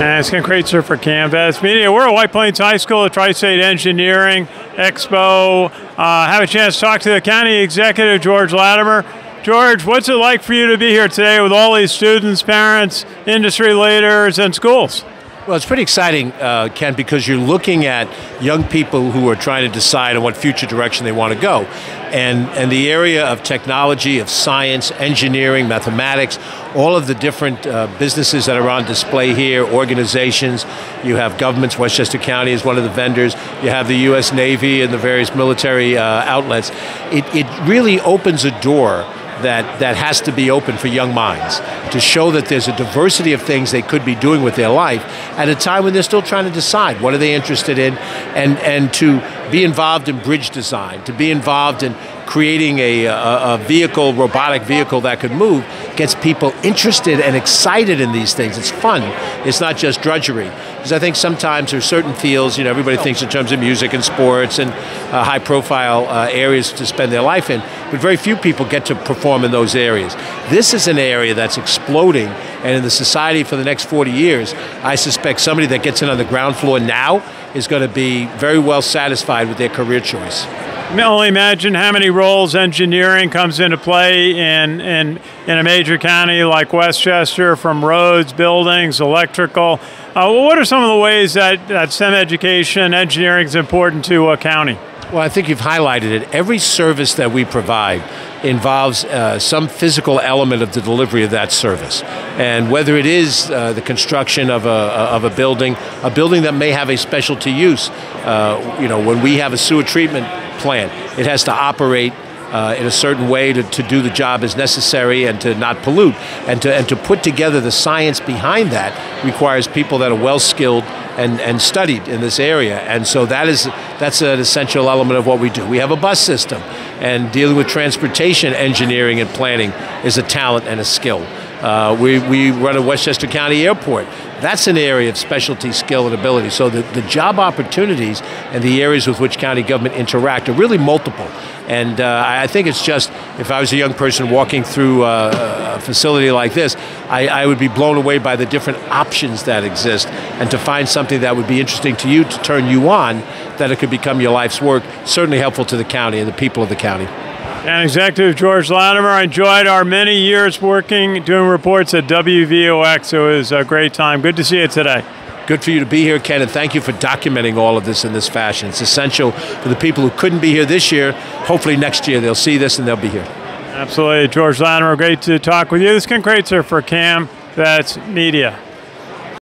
And it's Ken Kraetzer for Canvas Media. We're at White Plains High School at Tri-State Engineering Expo. Have a chance to talk to the county executive, George Latimer. George, what's it like for you to be here today with all these students, parents, industry leaders, and schools? Well, it's pretty exciting, Ken, because you're looking at young people who are trying to decide on what future direction they want to go. And the area of technology, of science, engineering, mathematics, all of the different businesses that are on display here, organizations, you have governments, Westchester County is one of the vendors, you have the U.S. Navy and the various military outlets. It really opens a door that has to be open for young minds to show that there's a diversity of things they could be doing with their life at a time when they're still trying to decide what are they interested in, and to be involved in bridge design, to be involved in creating a vehicle, robotic vehicle that could move, gets people interested and excited in these things. It's fun. It's not just drudgery. Because I think sometimes there's certain fields, everybody thinks in terms of music and sports and high-profile areas to spend their life in, but very few people get to perform in those areas. This is an area that's exploding, and in the society for the next 40 years, I suspect somebody that gets in on the ground floor now is going to be very well satisfied with their career choice. I can only imagine how many roles engineering comes into play in a major county like Westchester, from roads, buildings, electrical. What are some of the ways that STEM education, engineering is important to a county? Well, I think you've highlighted it. Every service that we provide involves some physical element of the delivery of that service. And whether it is the construction of a building that may have a specialty use, when we have a sewer treatment plant, it has to operate in a certain way to do the job as necessary and to not pollute. And to put together the science behind that requires people that are well skilled and studied in this area. And so that's an essential element of what we do. We have a bus system, and dealing with transportation engineering and planning is a talent and a skill. We run a Westchester County Airport. That's an area of specialty, skill, and ability. So the job opportunities and the areas with which county government interact are really multiple. And I think it's just, if I was a young person walking through a facility like this, I would be blown away by the different options that exist, and to find something that would be interesting to you, to turn you on, that it could become your life's work, certainly helpful to the county and the people of the county. And Executive George Latimer, I enjoyed our many years doing reports at WVOX. It was a great time. Good to see you today. Good for you to be here, Ken, and thank you for documenting all of this in this fashion. It's essential for the people who couldn't be here this year. Hopefully next year they'll see this and they'll be here. Absolutely. George Latimer, great to talk with you. This is Ken Kraetzer for Canvas Media.